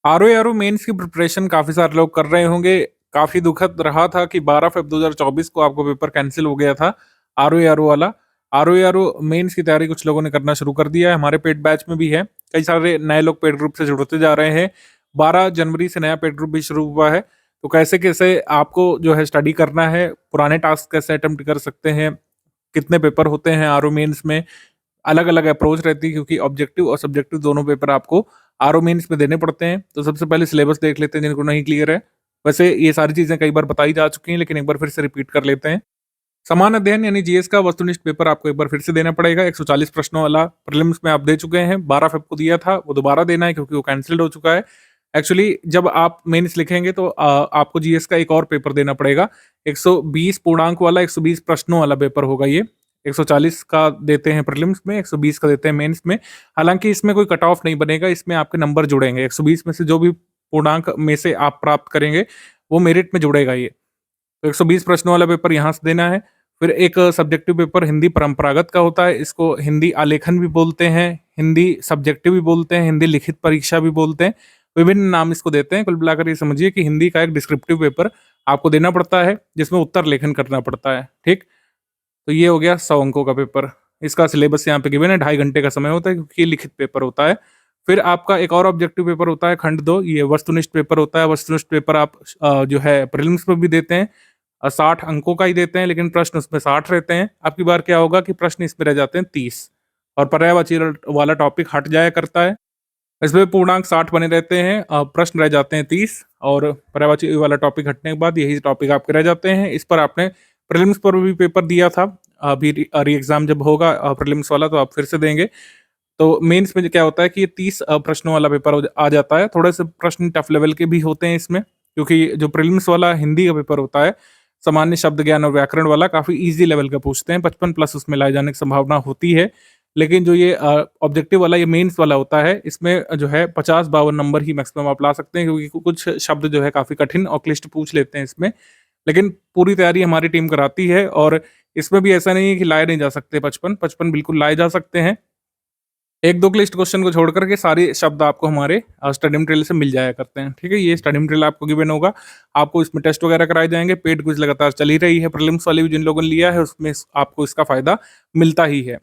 RO mains की preparation काफ़ी सारे लोग कर रहे होंगे। काफ़ी दुखद रहा था कि 12 फ़ेब 2024 को आपको पेपर कैंसल हो गया था, आरओ वाला। आरओ मेंस की तैयारी कुछ लोगों ने करना शुरू कर दिया है, हमारे पेड बैच में भी है। कई सारे नए लोग पेड ग्रुप से जुड़ते जा रहे हैं। 12 जनवरी से नया पेड ग्रुप भी शुरू हुआ है। तो कैसे-कैसे आपको जो है स्टडी करना है, पुराने टास्क कैसे अटेम्प्ट कर सकते हैं, कितने पेपर होते हैं आरओ मेंस में, अलग-अलग अप्रोच रहती है क्योंकि ऑब्जेक्टिव और सब्जेक्टिव दोनों पेपर आपको आरओ मेंस में देने पड़ते हैं। तो सबसे पहले सिलेबस देख लेते हैं जिनको नहीं क्लियर है। वैसे ये सारी चीज़ें कई बार बताई जा चुकी हैं लेकिन एक बार फिर से रिपीट कर लेते हैं। समान अध्ययन यानी जीएस का वस्तुनिष्ठ पेपर आपको एक बार फिर से देना पड़ेगा। 140 प्रश्नों वाला प्रीलिम्स में आप दे चुके हैं, 12 फ़ेब को दिया था, वो दोबारा देना है क्योंकि वो कैंसल्ड हो चुका है। एक्चुअली जब आप मेंस लिखेंगे तो आपको जीएस का एक और पेपर देना पड़ेगा। 120 पूर्णांक वाला 120 प्रश्नों वाला पेपर होगा ये। 140 का देते हैं प्रीलिम्स में, 120 का देते हैं मेंस में। हालाँकि इसमें कोई कट ऑफ नहीं बनेगा, इसमें आपके नंबर जुड़ेंगे। 120 में से जो भी पूर्णांक में से आप प्राप्त करेंगे, वो मेरिट में जुड़ेगा ये। तो 120 प्रश्नों वाला पेपर यहाँ से देना है। फिर एक सब्जेक्टिव पेपर हिंदी परंपरागत का होता है, इसको हिंदी आलेखन भी बोलते हैं, हिंदी सब्जेक्टिव भी बोलते हैं, हिंदी लिखित परीक्षा भी बोलते हैं, विभिन्न नाम इसको देते हैं। कुल मिलाकर ये समझिए कि हिंदी का एक डिस्क्रिप्टिव पेपर आपको देना पड़ता है, जिसमें उत्तर लेखन करना पड़ता है, ठीक? तो ये हो गया 100 अंकों का पेपर। इसका सिलेबस यहाँ पे गिवन है, 2.5 घंटे का समय होता है क्योंकि ये लिखित पेपर होता है। फिर आपका एक और ऑब्जेक्टिव पेपर होता है खंड 2, ये वस्तुनिष्ठ पेपर होता है। वस्तुनिष्ठ पेपर आप जो है प्रीलिम्स में भी देते हैं। 60 अंकों का ही देते हैं लेकिन प्रश्न उसमें 60 रहते हैं। अब की बार क्या होगा कि प्रश्न इसमें रह जाते हैं 30 और पर्यायवाची वाला टॉपिक हट जाया करता है। इसमें पूर्णांक 60 बने रहते हैं, प्रश्न रह जाते हैं 30 और पर्यायवाची वाला टॉपिक हटने के बाद यही टॉपिक आपके रह जाते हैं। इस पर आपने प्रीलिम्स पर भी पेपर दिया था। अभी री एग्ज़ाम जब होगा प्रीलिम्स वाला तो आप फिर से देंगे। तो मेंस में क्या होता है कि ये 30 प्रश्नों वाला पेपर आ जाता है। थोड़े से प्रश्न टफ लेवल के भी होते हैं इसमें, क्योंकि जो प्रीलिम्स वाला हिंदी का पेपर होता है, सामान्य शब्द ज्ञान और व्याकरण वाला काफ़ी ईज़ी लेवल का पूछते हैं, 55 प्लस उसमें लाए जाने की संभावना होती है। लेकिन जो ये ऑब्जेक्टिव वाला ये मेंस वाला होता है, इसमें जो है 50-52 नंबर ही मैक्सिमम आप ला सकते हैं क्योंकि कुछ शब्द जो है काफ़ी कठिन और क्लिष्ट पूछ लेते हैं इसमें। लेकिन पूरी तैयारी हमारी टीम कराती है और इसमें भी ऐसा नहीं है कि लाए नहीं जा सकते 55, 55 बिल्कुल लाए जा सकते हैं। 1-2 क्लिष्ट क्वेश्चन को छोड़ कर के सारे शब्द आपको हमारे स्टडी मटेरियल से मिल जाया करते हैं, ठीक है? ये स्टडी मटेरियल आपको गिवन होगा, आपको इसमें टेस्ट वगैरह कराए जाएँगे, पेड क्विज़ लगातार चल ही रही है, प्रीलिम्स वाली भी जिन लोगों ने लिया है उसमें आपको इसका फ़ायदा मिलता ही है,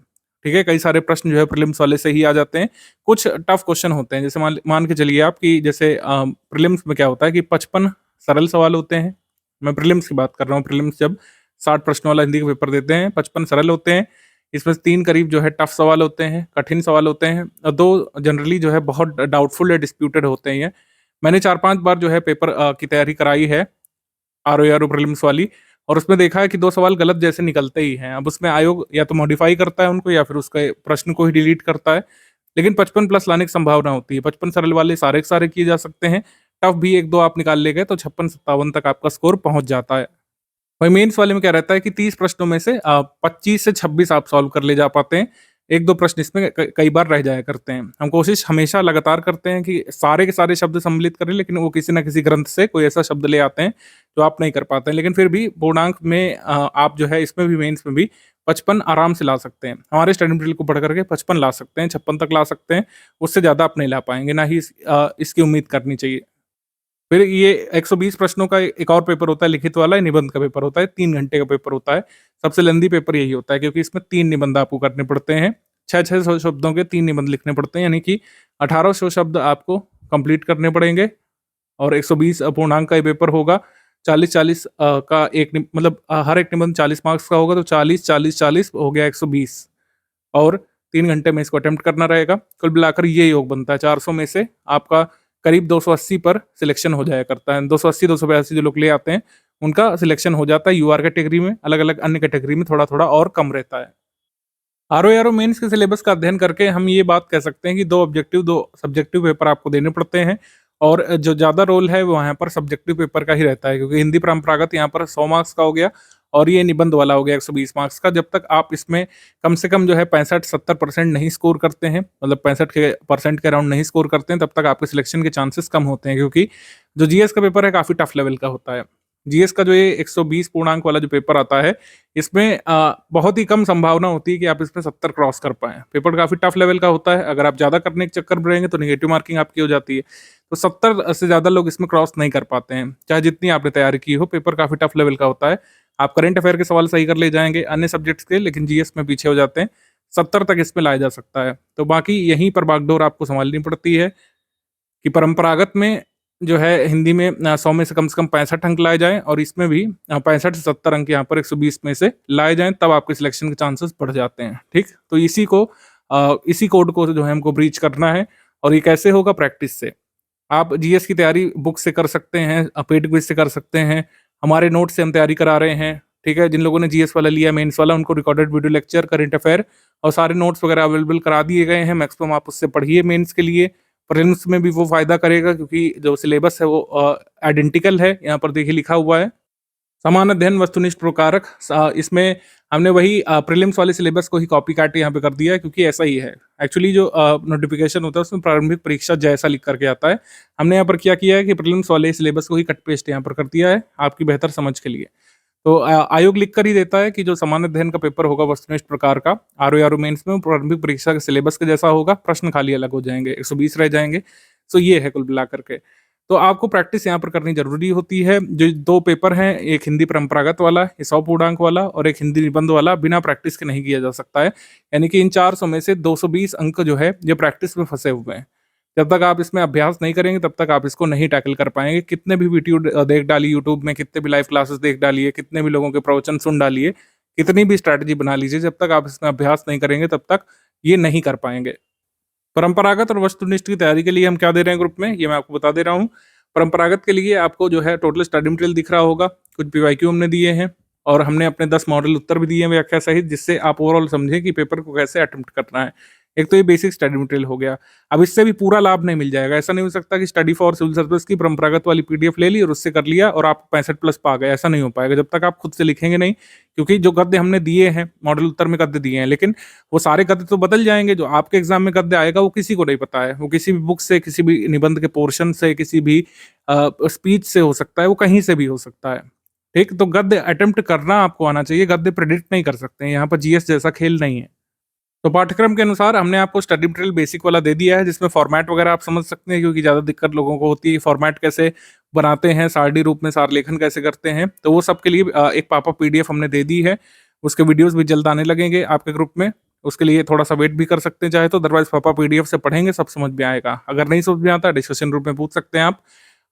ठीक है? कई सारे प्रश्न जो है प्रीलिम्स वाले से ही आ जाते हैं, कुछ टफ क्वेश्चन होते हैं, जैसे मान मान के चलिए आप कि जैसे प्रीलिम्स में क्या होता है कि 55 सरल सवाल होते हैं, मैं प्रीलिम्स की बात कर रहा हूँ, प्रीलिम्स जब 60 प्रश्नों वाला हिंदी का पेपर देते हैं, 55 सरल होते हैं, इसमें से 3 करीब जो है टफ सवाल होते हैं, कठिन सवाल होते हैं और 2 जनरली जो है बहुत डाउटफुल या डिस्प्यूटेड होते हैं ये। मैंने 4-5 बार जो है पेपर की तैयारी कराई है, आरओ प्रीलिम्स वाली और उसमें देखा है कि 2 सवाल गलत जैसे निकलते ही हैं। अब उसमें आयोग या तो मॉडिफाई करता है उनको या फिर उसके प्रश्न को ही डिलीट करता है। लेकिन 55 प्लस लाने की संभावना होती है। 55 सरल वाले सारे के सारे किए जा सकते हैं। टफ भी 1-2 आप निकाल ले गए तो 56-57 तक आपका स्कोर पहुँच जाता है। वही मेंस वाले में क्या रहता है कि 30 प्रश्नों में से 25 से 26 आप सॉल्व कर ले जा पाते हैं। 1-2 प्रश्न इसमें कई बार रह जाया करते हैं। हम कोशिश हमेशा लगातार करते हैं कि सारे के सारे शब्द सम्मिलित करें, लेकिन वो किसी न किसी ग्रंथ से कोई ऐसा शब्द ले आते हैं, जो आप नहीं कर पाते हैं। लेकिन फिर भी पूर्णांक में आप जो है इसमें भी मेंस में भी 55 आराम से ला सकते हैं। हमारे स्टडी मटेरियल को पढ़ करके 55 ला सकते हैं, 56 तक ला सकते हैं। उससे ज़्यादा आप नहीं ला पाएँगे, ना ही इसकी उम्मीद करनी चाहिए। फिर ये 120 प्रश्नों का एक और पेपर होता है लिखित वाला, निबंध का पेपर होता है, 3 घंटे का पेपर होता है। सबसे लेंदी पेपर यही होता है क्योंकि इसमें 3 निबंध आपको करने पड़ते हैं। 600 शब्दों के 3 निबंध लिखने पड़ते हैं, यानी कि 1800 शब्द आपको कंप्लीट करने पड़ेंगे और 120 पूर्णांक का ये पेपर होगा। 40-40 का एक मतलब हर एक निबंध 40 मार्क्स का होगा तो 40, 40, 40 हो गया 120 और 3 घंटे में इसको अटेम्प्ट करना रहेगा। कुल मिलाकर ये योग बनता है 400 में से आपका करीब 280 पर सिलेक्शन हो जाया करता है। 280-282 जो लोग ले आते हैं, उनका सिलेक्शन हो जाता है यूआर कैटेगरी में, अलग-अलग अन्य कैटेगरी में थोड़ा-थोड़ा और कम रहता है। आरओ मेंस के सिलेबस का अध्ययन करके हम ये बात कह सकते हैं कि 2 ऑब्जेक्टिव, 2 सब्जेक्टिव पेपर आपको देने पड़ते हैं और जो ज़्यादा रोल है वो यहाँ पर सब्जेक्टिव पेपर का ही रहता है क्योंकि हिंदी परंपरागत यहाँ पर 100 मार्क्स का हो गया और ये निबंध वाला हो गया 120 मार्क्स का। जब तक आप इसमें कम से कम जो है 65-70% नहीं स्कोर करते हैं, मतलब 65 के परसेंट के अराउंड नहीं स्कोर करते हैं, तब तक आपके सिलेक्शन के चांसेस कम होते हैं क्योंकि जो जीएस का पेपर है काफ़ी टफ लेवल का होता है। जीएस का जो ये 120 पूर्णांक वाला जो पेपर आता है, इसमें बहुत ही कम संभावना होती है कि आप इसमें 70 क्रॉस कर पाएँ। पेपर काफ़ी टफ लेवल का होता है, अगर आप ज़्यादा करने के चक्कर में रहेंगे तो नेगेटिव मार्किंग आपकी हो जाती है। तो 70 से ज़्यादा लोग इसमें क्रॉस नहीं कर पाते हैं, चाहे जितनी आपने तैयारी की हो। पेपर काफ़ी टफ लेवल का होता है। आप करंट अफेयर के सवाल सही कर ले जाएँगे अन्य सब्जेक्ट्स के, लेकिन जीएस में पीछे हो जाते हैं। 70 तक इसमें लाया जा सकता है। तो बाकी यहीं पर बागडोर आपको सँभालनी पड़ती है कि परंपरागत में जो है हिंदी में 100 में से कम 65 अंक लाए जाएँ और इसमें भी 65 से 70 अंक यहाँ पर 120 में से लाए जाएँ, तब आपके सिलेक्शन के चांसेस बढ़ जाते हैं, ठीक? तो इसी कोड को जो है हमको ब्रीच करना है और ये कैसे होगा? प्रैक्टिस से। आप जीएस की तैयारी बुक से कर सकते हैं, पेड क्विज़ से कर सकते हैं, हमारे नोट से हम तैयारी करा रहे हैं, ठीक है? जिन लोगों ने जीएस वाला लिया, मेंस वाला, उनको recorded video lecture, current affair और सारे नोट्स वगैरह अवेलेबल करा दिए गए हैं। मैक्सिमम आप उससे पढ़िए मेंस के लिए। प्रीलिम्स में भी वो फ़ायदा करेगा क्योंकि जो सिलेबस है वो आइडेंटिकल है। यहाँ पर देखिए लिखा हुआ है, समान अध्ययन वस्तुनिष्ठ प्रकारक। इसमें हमने वही प्रीलिम्स वाले सिलेबस को ही कॉपी काट यहाँ पे कर दिया है क्योंकि ऐसा ही है। एक्चुअली जो नोटिफ़िकेशन होता है उसमें प्रारंभिक परीक्षा जैसा लिख कर के आता है। हमने यहाँ पर क्या किया है कि प्रीलिम्स वाले सिलेबस को ही कट पेस्ट यहाँ पर कर दिया है आपकी बेहतर समझ के लिए। तो आयोग लिख कर ही देता है कि जो समान अध्ययन का पेपर होगा वस्तुनिष्ठ प्रकार का आरओ मेंस में, वो प्रारंभिक परीक्षा के सिलेबस के जैसा होगा, प्रश्न खाली अलग हो जाएँगे, 120 रह जाएँगे। सो ये है कुल मिलाकर के। तो आपको प्रैक्टिस यहाँ पर करनी ज़रूरी होती है। जो 2 पेपर हैं, एक हिंदी परंपरागत वाला, ये 100 पूर्णांक वाला और एक हिंदी निबंध वाला, बिना प्रैक्टिस के नहीं किया जा सकता है। यानी कि इन 400 में से 220 अंक जो है, ये प्रैक्टिस में फँसे हुए हैं। जब तक आप इसमें अभ्यास नहीं करेंगे, तब तक आप इसको नहीं टैकल कर पाएँगे। कितने भी वीडियो देख डालिए यूट्यूब में, कितने भी लाइव क्लासेस देख डालिए, कितने भी लोगों के प्रवचन सुन डालिए, कितनी भी स्ट्रैटेजी बना लीजिए, जब तक आप इसमें अभ्यास नहीं करेंगे, तब तक ये नहीं कर पाएँगे। परंपरागत और वस्तुनिष्ठ की तैयारी के लिए हम क्या दे रहे हैं ग्रुप में, ये मैं आपको बता दे रहा हूँ। परंपरागत के लिए आपको जो है टोटल स्टडी मटेरियल दिख रहा होगा, कुछ पीवाईक्यू हमने दिए हैं और हमने अपने 10 मॉडल उत्तर भी दिए हैं व्याख्या सहित, जिससे आप ओवरऑल समझें कि पेपर को कैसे अटेम्प्ट करना है। एक तो ये बेसिक स्टडी मटेरियल हो गया। अब इससे भी पूरा लाभ नहीं मिल जाएगा। ऐसा नहीं हो सकता कि स्टडी फॉर सिविल सर्विस की परंपरागत वाली पीडीएफ ले ली और उससे कर लिया और आप 65 प्लस पा गए। ऐसा नहीं हो पाएगा जब तक आप खुद से लिखेंगे नहीं, क्योंकि जो गद्य हमने दिए हैं, मॉडल उत्तर में गद्य दिए हैं, लेकिन वो सारे गद्य तो बदल जाएँगे। जो आपके एग्ज़ाम में गद्य आएगा वो किसी को नहीं पता है। वो किसी भी बुक से, किसी भी निबंध के पोर्शन से, किसी भी स्पीच से हो सकता है, वो कहीं से भी हो सकता है। ठीक? तो गद्य अटेम्प्ट करना आपको आना चाहिए, गद्य प्रेडिक्ट नहीं कर सकते हैं। यहाँ पर जीएस जैसा खेल नहीं है। तो पाठ्यक्रम के अनुसार हमने आपको स्टडी मटेरियल बेसिक वाला दे दिया है, जिसमें फॉर्मेट वगैरह आप समझ सकते हैं, क्योंकि ज़्यादा दिक्कत लोगों को होती है फॉर्मेट कैसे बनाते हैं, सारणी रूप में सार लेखन कैसे करते हैं। तो वो सब के लिए एक पॉपअप पीडीएफ हमने दे दी है। उसके वीडियोस भी जल्द आने लगेंगे आपके ग्रुप में। उसके लिए थोड़ा-सा वेट भी कर सकते हैं चाहे तो, अदरवाइज़ पॉपअप पीडीएफ से पढ़ेंगे सब समझ में आएगा। अगर नहीं समझ में आता डिस्कशन ग्रुप में पूछ सकते हैं आप।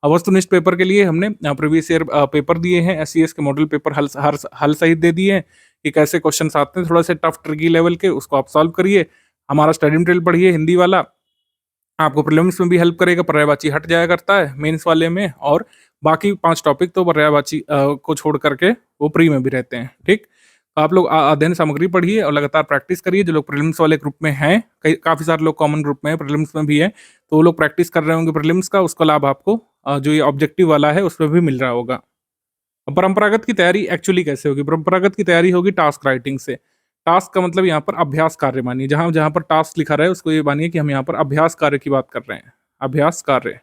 वस्तुनिष्ठ पेपर के लिए हमने प्रीवियस ईयर पेपर दिए हैं, एससीएस के मॉडल पेपर हल सहित दे दिए हैं कि कैसे क्वेश्चंस आते हैं, थोड़ा से टफ ट्रिकी लेवल के, उसको आप सॉल्व करिए। हमारा स्टडी मटेरियल पढ़िए हिंदी वाला, आपको प्रीलिम्स में भी हेल्प करेगा, पर्यायवाची हट जाया करता है मेंस वाले में, और बाकी 5 टॉपिक तो पर्यायवाची को छोड़ करके वो प्री में भी रहते हैं, ठीक? तो आप लोग अध्ययन सामग्री पढ़िए और लगातार प्रैक्टिस करिए। जो लोग प्रीलिम्स वाले ग्रुप में हैं, काफ़ी सारे लोग कॉमन ग्रुप में हैं, प्रीलिम्स में भी हैं, तो वो लोग प्रैक्टिस कर रहे होंगे प्रीलिम्स का, उसका लाभ आपको जो ये ऑब्जेक्टिव वाला है उसमें भी मिल रहा होगा। अब परंपरागत की तैयारी एक्चुअली कैसे होगी? परंपरागत की तैयारी होगी टास्क राइटिंग से। टास्क का मतलब यहाँ पर अभ्यास कार्य मानिए, जहाँ जहाँ पर टास्क लिखा रहा है उसको ये मानिए कि हम यहाँ पर अभ्यास कार्य की बात कर रहे हैं, अभ्यास कार्य।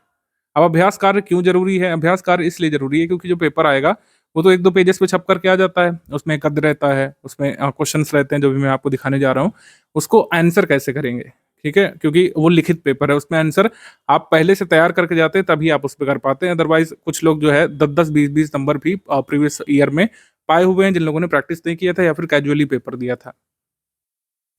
अब अभ्यास कार्य क्यों ज़रूरी है? अभ्यास कार्य इसलिए ज़रूरी है क्योंकि जो पेपर आएगा, वो तो 1-2 पेजेज़ पे छप कर के आ जाता है। उसमें गद्य रहता है, उसमें क्वेश्चन्स रहते हैं जो भी मैं आपको दिखाने जा रहा हूँ। उसको आंसर कैसे करेंगे, ठीक है? क्योंकि वो लिखित पेपर है, उसमें आंसर आप पहले से तैयार करके जाते हैं तभी आप उस पे कर पाते हैं। अदरवाइज़ कुछ लोग जो है 10-10, 20-20 नंबर भी प्रीवियस ईयर में पाए हुए हैं, जिन लोगों ने प्रैक्टिस नहीं किया था या फिर कैजुअली पेपर दिया था।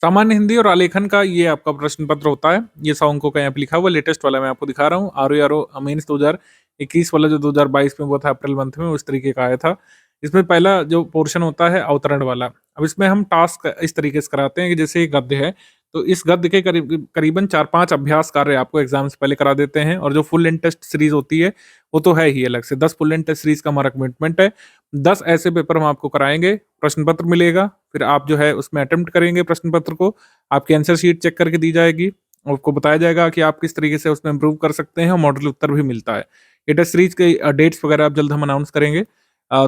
सामान्य हिंदी और आलेखन का ये आपका प्रश्न पत्र होता है। ये 100 अंकों का यहाँ पे लिखा हुआ है, लेटेस्ट वाला मैं आपको दिखा रहा हूँ। आरओ मेंस 2021 वाला जो 2022 में हुआ था अप्रैल मंथ में, उस तरीके का आया था। इसमें पहला जो पोर्शन होता है अवतरण वाला। अब इसमें हम टास्क इस तरीके से कराते हैं कि जैसे ये गद्य है, तो इस गद्य के करीबन 4-5 अभ्यास कार्य आपको एग्जाम से पहले करा देते हैं, और जो फुल लेंथ टेस्ट सीरीज होती है वो तो है ही अलग से। 10 फुल लेंथ टेस्ट सीरीज का हमारा कमिटमेंट है। 10 ऐसे पेपर हम आपको कराएंगे, प्रश्न पत्र मिलेगा, फिर आप जो है उसमें अटेम्प्ट करेंगे प्रश्न पत्र को, आपकी आंसर शीट चेक करके दी जाएगी, आपको बताया जाएगा कि आप किस तरीके से उसमें इम्प्रूव कर सकते हैं, और मॉडल उत्तर भी मिलता है। ये टेस्ट सीरीज के डेट्स वगैरह आप जल्द हम अनाउंस करेंगे।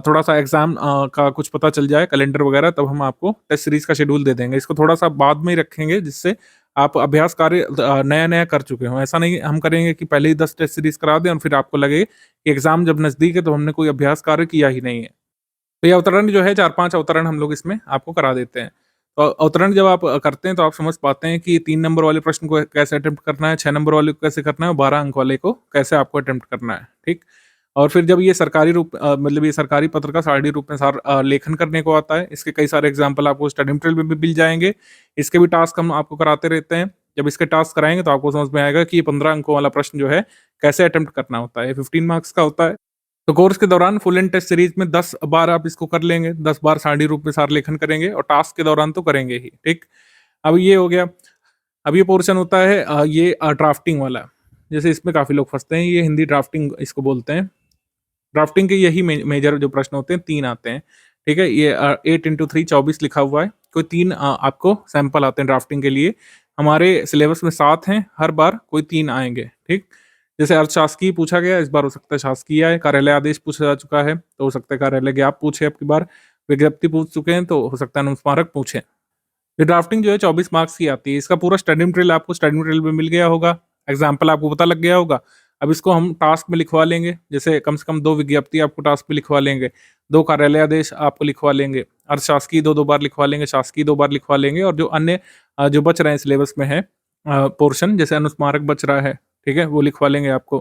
थोड़ा सा एग्जाम का कुछ पता चल जाए कैलेंडर वगैरह, तब हम आपको टेस्ट सीरीज का शेड्यूल दे देंगे। इसको थोड़ा सा बाद में ही रखेंगे, जिससे आप अभ्यास कार्य नया-नया कर चुके हों। ऐसा नहीं हम करेंगे कि पहले ही 10 टेस्ट सीरीज करा दें और फिर आपको लगे कि एग्जाम जब नज़दीक है तो हमने कोई अभ्यास कार्य किया ही नहीं है। तो ये अवतरण जो है 4-5 अवतरण हम लोग इसमें आपको करा देते हैं। तो अवतरण जब आप करते हैं तो आप समझ पाते हैं कि 3 नंबर वाले प्रश्न को कैसे अटेम्प्ट करना है, 6 नंबर वाले को कैसे करना है और 12 अंक वाले को कैसे आपको अटेम्प्ट करना है, ठीक? और फिर जब ये सरकारी रूप मतलब ये सरकारी पत्र का सरली रूप में लेखन करने को आता है, इसके कई सारे एग्ज़ाम्पल आपको स्टडी मटेरियल में भी मिल जाएँगे। इसके भी टास्क हम आपको कराते रहते हैं। जब इसके टास्क कराएँगे तो आपको समझ में आएगा कि ये 15 अंकों वाला प्रश्न जो है, कैसे अटेम्प्ट करना होता है। ये 15 मार्क्स का होता है। तो कोर्स के दौरान फुल एंड टेस्ट सीरीज में 10 बार आप इसको कर लेंगे, 10 बार सारणी रूप में सार लेखन करेंगे और टास्क के दौरान तो करेंगे ही, ठीक? अब ये हो गया। अब ये पोर्शन होता है ये ड्राफ्टिंग वाला। जैसे इसमें काफ़ी लोग फँसते हैं, ये हिंदी ड्राफ्टिंग इसको बोलते हैं। ड्राफ्टिंग के यही मेजर जो प्रश्न होते हैं 3 आते हैं, ठीक है? ये 8 इंटू 3 24 लिखा हुआ है। कोई 3 आपको सैंपल आते हैं ड्राफ्टिंग के लिए। हमारे सिलेबस में 7 हैं, हर बार कोई 3 आएँगे, ठीक? जैसे अर्थशास्त्रीय पूछा गया, इस बार हो सकता है शासकीय आए, कार्यालय आदेश पूछा जा चुका है, तो हो सकता है कार्यालय ज्ञाप पूछे अब की बार, विज्ञप्ति पूछ चुके हैं, तो हो सकता है अनुस्मारक पूछें। ये ड्राफ्टिंग जो है 24 मार्क्स की आती है। इसका पूरा स्टडी मटेरियल आपको स्टडी मटेरियल में मिल गया होगा, एग्ज़ाम्पल आपको पता लग गया होगा। अब इसको हम टास्क में लिखवा लेंगे, जैसे कम से कम 2 विज्ञप्ति आपको टास्क में लिखवा लेंगे, 2 कार्यालय आदेश आपको लिखवा लेंगे, अर्थशासकीय 2-2 बार लिखवा लेंगे, शासकीय 2 बार लिखवा लेंगे और जो अन्य जो बच रहे हैं सिलेबस में है पोर्शन जैसे अनुस्मारक बच रहा है, ठीक है? वो लिखवा लेंगे आपको।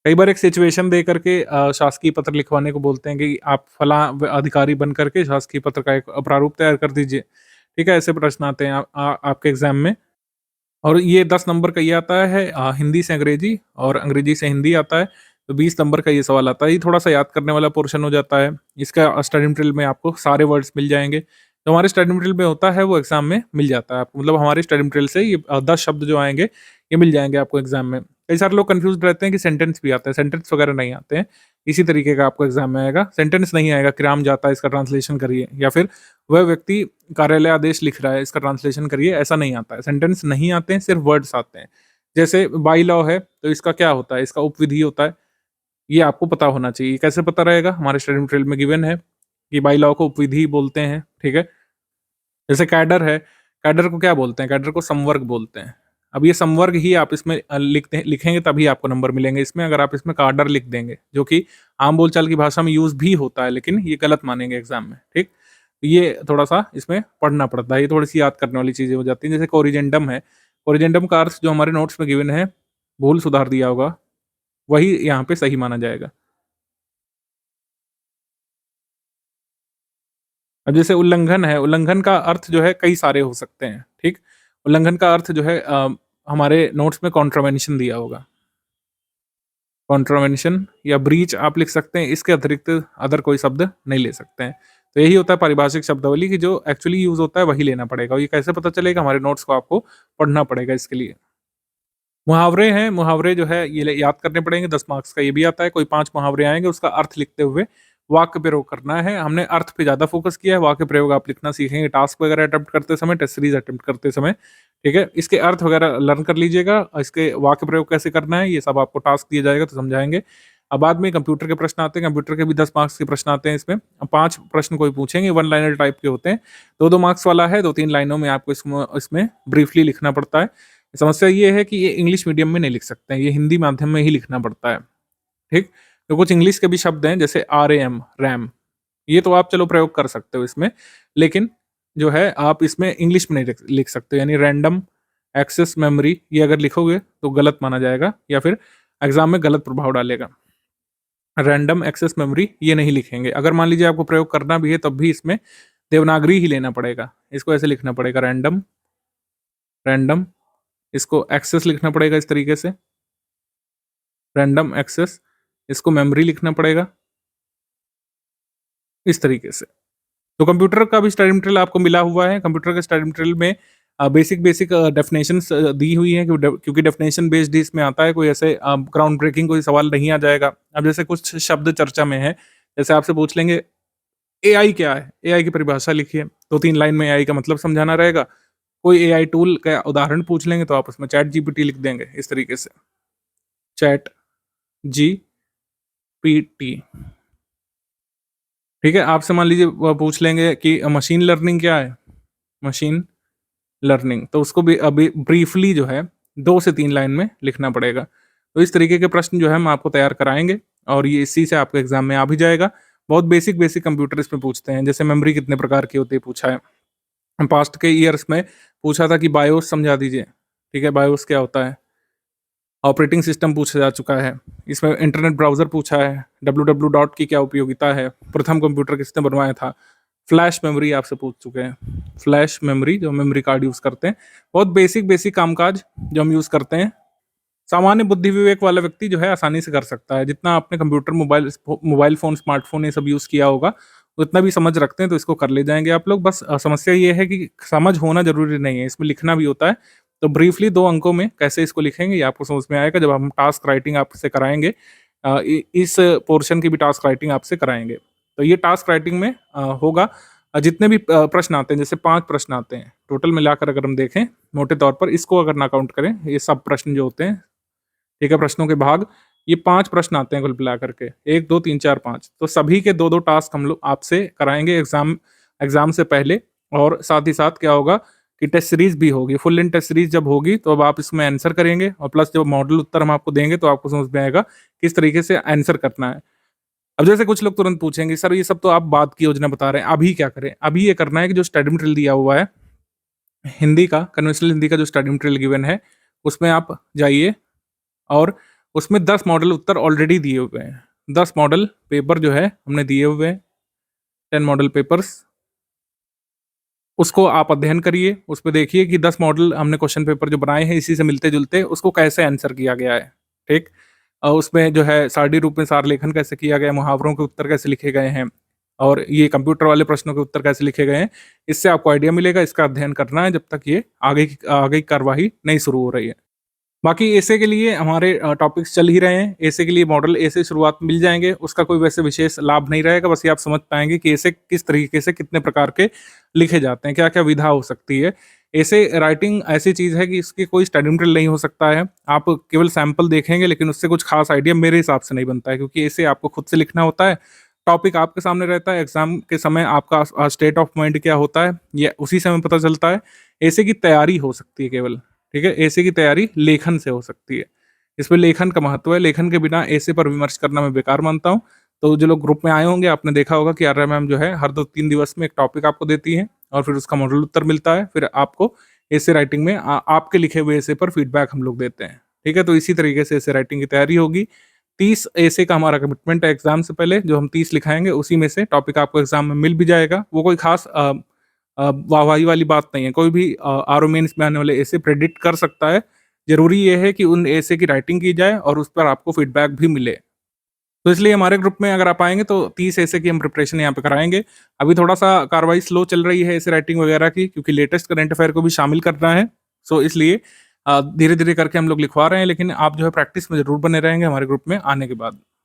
कई बार एक सिचुएशन दे करके शासकीय पत्र लिखवाने को बोलते हैं कि आप फलाँ अधिकारी बन करके शासकीय पत्र का एक प्रारूप तैयार कर दीजिए। ठीक है? ऐसे प्रश्न आते हैं आपके एग्ज़ाम में और ये 10 नंबर का ये आता है हिंदी से अंग्रेजी और अंग्रेजी से हिंदी आता है, तो 20 नंबर का ये सवाल आता है। ये थोड़ा-सा याद करने वाला पोर्शन हो जाता है। इसका स्टडी मटेरियल में आपको सारे वर्ड्स मिल जाएँगे। जो हमारे स्टडी मटेरियल में होता है वो एग्ज़ाम में मिल जाता है आपको। मतलब हमारे स्टडी मटेरियल से ये 10 शब्द जो आएँगे, ये मिल जाएँगे आपको एग्ज़ाम में। कई सारे लोग कन्फ्यूज़्ड रहते हैं कि सेंटेंस भी आता है, सेंटेंस वगैरह नहीं आते हैं। इसी तरीके का आपको एग्ज़ाम में आएगा। सेंटेंस नहीं आएगा कि राम जाता है इसका ट्रांसलेशन करिए या फिर वह व्यक्ति कार्यालय आदेश लिख रहा है, इसका ट्रांसलेशन करिए, ऐसा नहीं आता है। सेंटेंस नहीं आते हैं, सिर्फ़ वर्ड्स आते हैं। जैसे बाय लॉ है, तो इसका क्या होता है? इसका उपविधि होता है। ये आपको पता होना चाहिए। कैसे पता रहेगा? हमारे स्टडी मटेरियल में गिवन है कि बाय लॉ को उपविधि बोलते हैं, ठीक है? जैसे कैडर है, कैडर को क्या बोलते हैं? कैडर को संवर्ग बोलते हैं। अब ये संवर्ग ही आप इसमें लिखेंगे तभी आपको नंबर मिलेंगे इसमें, अगर आप इसमें काडर लिख देंगे, जो कि आम बोलचाल की भाषा में यूज़ भी होता है, लेकिन ये गलत मानेंगे एग्ज़ाम में, ठीक? तो ये थोड़ा-सा इसमें पढ़ना पड़ता है, ये थोड़ी-सी याद करने वाली चीज़ें हो जाती हैं। जैसे कोरिजेंडम है, कोरिजेंडम का अर्थ जो हमारे नोट्स में गिवन है, भूल सुधार दिया होगा, वही यहाँ पे सही माना जाएगा। अब जैसे उल्लंघन है, उल्लंघन का अर्थ जो है कई सारे हो सकते हैं, ठीक? उल्लंघन का अर्थ जो है हमारे नोट्स में कॉन्ट्रावेंशन दिया होगा। कॉन्ट्रावेंशन या ब्रीच आप लिख सकते हैं, इसके अतिरिक्त अदर कोई शब्द नहीं ले सकते हैं। तो यही होता है पारिभाषिक शब्दावली कि जो एक्चुअली यूज़ होता है वही लेना पड़ेगा और ये कैसे पता चलेगा? हमारे नोट्स को आपको पढ़ना पड़ेगा इसके लिए। मुहावरे हैं, मुहावरे जो है ये याद करने पड़ेंगे, 10 मार्क्स का ये भी आता है। कोई 5 मुहावरे आएँगे, उसका अर्थ लिखते हुए वाक्य प्रयोग करना है। हमने अर्थ पे ज़्यादा फ़ोकस किया है, वाक्य प्रयोग आप लिखना सीखेंगे टास्क वगैरह अटेम्प्ट करते समय, टेस्ट सीरीज़ अटेम्प्ट करते समय, ठीक है? इसके अर्थ वगैरह लर्न कर लीजिएगा और इसके वाक्य प्रयोग कैसे करना है, ये सब आपको टास्क दिया जाएगा तो समझाएँगे। अब बाद में कंप्यूटर के प्रश्न आते हैं, कंप्यूटर के भी 10 मार्क्स के प्रश्न आते हैं इसमें। 5 प्रश्न कोई पूछेंगे, वन लाइनर टाइप के होते हैं। 2-2 मार्क्स वाला है, 2-3 लाइनों में आपको इसमें ब्रीफली लिखना पड़ता है। समस्या ये है कि ये इंग्लिश मीडियम में नहीं लिख सकते हैं, ये हिंदी माध्यम में ही लिखना पड़ता है, ठीक? तो कुछ इंग्लिश के भी शब्द हैं जैसे आरएएम, रैम, ये तो आप चलो प्रयोग कर सकते हो इसमें, लेकिन जो है आप इसमें इंग्लिश में नहीं लिख सकते, यानी रैंडम एक्सेस मेमोरी ये अगर लिखोगे तो गलत माना जाएगा या फिर एग्ज़ाम में गलत प्रभाव डालेगा। रैंडम एक्सेस मेमोरी ये नहीं लिखेंगे। अगर मान लीजिए आपको प्रयोग करना भी है तब भी इसमें देवनागरी ही लेना पड़ेगा। इसको ऐसे लिखना पड़ेगा रैंडम, रैंडम, इसको एक्सेस लिखना पड़ेगा इस तरीके से, रैंडम एक्सेस, इसको मेमोरी लिखना पड़ेगा इस तरीके से। तो कंप्यूटर का भी स्टडी मटेरियल आपको मिला हुआ है। कंप्यूटर के स्टडी मटेरियल में बेसिक डेफिनेशंस दी हुई हैं क्योंकि डेफिनेशन बेस्ड ही इसमें आता है, कोई ऐसे ग्राउंड ब्रेकिंग कोई सवाल नहीं आ जाएगा। अब जैसे कुछ शब्द चर्चा में है, जैसे आपसे पूछ लेंगे एआई क्या है? एआई की परिभाषा लिखिए, 2-3 लाइन में एआई का मतलब समझाना रहेगा। कोई एआई टूल का उदाहरण पूछ लेंगे तो आप उसमें चैट जीपीटी लिख देंगे इस तरीके से, चैट जीपीटी, ठीक है? आपसे मान लीजिए पूछ लेंगे कि मशीन लर्निंग क्या है? मशीन लर्निंग, तो उसको भी अभी ब्रीफली जो है 2 से 3 लाइन में लिखना पड़ेगा। तो इस तरीके के प्रश्न जो है हम आपको तैयार कराएँगे और ये इसी से आपके एग्ज़ाम में आ भी जाएगा। बहुत बेसिक कंप्यूटर इसमें पूछते हैं, जैसे मेमोरी कितने प्रकार की होती है पूछा है। पास्ट के ईयर्स में पूछा था कि बायोस समझा दीजिए, ठीक है, बायोस क्या होता है? ऑपरेटिंग सिस्टम पूछा जा चुका है। इसमें इंटरनेट ब्राउज़र पूछा है, डब्ल्यू डॉट की क्या उपयोगिता है, प्रथम कंप्यूटर किसने बनवाया था, फ्लैश मेमोरी आपसे पूछ चुके हैं। फ्लैश मेमोरी जो मेमोरी कार्ड यूज़ करते हैं, बहुत बेसिक कामकाज जो हम यूज़ करते हैं, सामान्य बुद्धि विवेक वाला व्यक्ति जो है आसानी से कर सकता है। जितना आपने कंप्यूटर, मोबाइल फ़ोन, स्मार्टफ़ोन ये सब यूज़ किया होगा, उतना भी समझ रखते हैं तो इसको कर ले जाएँगे आप लोग। बस समस्या ये है कि समझ होना ज़रूरी नहीं है, इसमें लिखना भी होता है। तो ब्रीफ़ली 2 अंकों में कैसे इसको लिखेंगे ये आपको समझ में आएगा जब हम टास्क राइटिंग आपसे कराएँगे। इस पोर्शन की भी टास्क राइटिंग आपसे कराएँगे। तो ये टास्क राइटिंग में होगा। जितने भी प्रश्न आते हैं, जैसे 5 प्रश्न आते हैं, टोटल मिलाकर अगर हम देखें मोटे तौर पर, इसको अगर ना काउंट करें, ये सब प्रश्न जो होते हैं, ठीक है, प्रश्नों के भाग, ये 5 प्रश्न आते हैं कुल मिलाकर के, 1, 2, 3, 4, 5, तो सभी के 2-2 टास्क हम लोग आपसे कराएँगे एग्ज़ाम से पहले। और साथ ही साथ क्या होगा कि टेस्ट सीरीज़ भी होगी, फुल लेंथ टेस्ट सीरीज़ जब होगी तो अब आप इसमें आंसर करेंगे, और प्लस जब मॉडल उत्तर हम आपको देंगे तो आपको समझ में आएगा किस तरीके से आंसर करना है। अब जैसे कुछ लोग तुरंत पूछेंगे, सर ये सब तो आप बाद की योजना बता रहे हैं, अभी क्या करें? अभी ये करना है कि जो स्टडी मटेरियल दिया हुआ है, हिंदी का, कन्वेंशनल हिंदी का जो स्टडी मटेरियल गिवन है, उसमें आप जाइए और उसमें 10 मॉडल उत्तर ऑलरेडी दिए हुए हैं। 10 मॉडल पेपर जो है हमने दिए हुए हैं, 10 मॉडल पेपर्स, उसको आप अध्ययन करिए। उसपे देखिए कि 10 मॉडल हमने क्वेश्चन पेपर जो बनाए हैं इसी से मिलते-जुलते, उसको कैसे आंसर किया गया है, ठीक? उसमें जो है सारणी रूप में सार लेखन कैसे किया गया है, मुहावरों के उत्तर कैसे लिखे गए हैं, और ये कंप्यूटर वाले प्रश्नों के उत्तर कैसे लिखे गए हैं, इससे आपको आइडिया मिलेगा। इसका अध्ययन करना है जब तक ये आगे की कार्यवाही नहीं शुरू हो रही है। बाकी एसे के लिए हमारे टॉपिक्स चल ही रहे हैं। एसे के लिए मॉडल ए से शुरुआत में मिल जाएँगे, उसका कोई वैसे विशेष लाभ नहीं रहेगा, बस ये आप समझ पाएँगे कि एसे किस तरीके से कितने प्रकार के लिखे जाते हैं, क्या-क्या विधा हो सकती है। एसे राइटिंग ऐसी चीज़ है कि इसकी कोई स्टडी मटेरियल नहीं हो सकता है। आप केवल सैंपल देखेंगे लेकिन उससे कुछ खास आइडिया मेरे हिसाब से नहीं बनता है, क्योंकि एसे आपको खुद से लिखना होता है, टॉपिक आपके सामने रहता है, एग्ज़ाम के समय आपका स्टेट ऑफ माइंड क्या होता है, ये उसी समय पता चलता है। एसे की तैयारी हो सकती है केवल, ठीक है? एसे की तैयारी लेखन से हो सकती है। इसमें लेखन का महत्व है, लेखन के बिना एसे पर विमर्श करना मैं बेकार मानता हूँ। तो जो लोग ग्रुप में आए होंगे, आपने देखा होगा कि आर्या मैम जो है हर 2-3 दिवस में एक टॉपिक आपको देती हैं और फिर उसका मॉडल उत्तर मिलता है। फिर आपको एसे राइटिंग में आपके लिखे हुए एसे पर फीडबैक हम लोग देते हैं, ठीक है? तो इसी तरीके से एसे राइटिंग की तैयारी होगी। 30 एसे का हमारा कमिटमेंट है एग्ज़ाम से पहले, जो हम 30 लिखाएँगे उसी में से टॉपिक आपको एग्ज़ाम में मिल भी जाएगा। वो कोई खास वाहवाही वाली बात नहीं है। कोई भी आरओ मेंस में आने वाले एसे प्रेडिक्ट कर सकता है। ज़रूरी ये है कि उन एसे की राइटिंग की जाए और उस पर आपको फीडबैक भी मिले। तो इसलिए हमारे ग्रुप में अगर आप आएँगे तो 30 एसे की हम प्रिपरेशन यहाँ पे कराएँगे। अभी थोड़ा-सा कार्रवाई स्लो चल रही है एसे राइटिंग वगैरह की, क्योंकि लेटेस्ट करंट अफेयर को भी शामिल करना है। सो इसलिए धीरे-धीरे करके हम लोग लिखवा रहे हैं, लेकिन आप जो है प्रैक्टिस में ज़रूर बने रहेंगे हमारे ग्रुप में आने के बाद।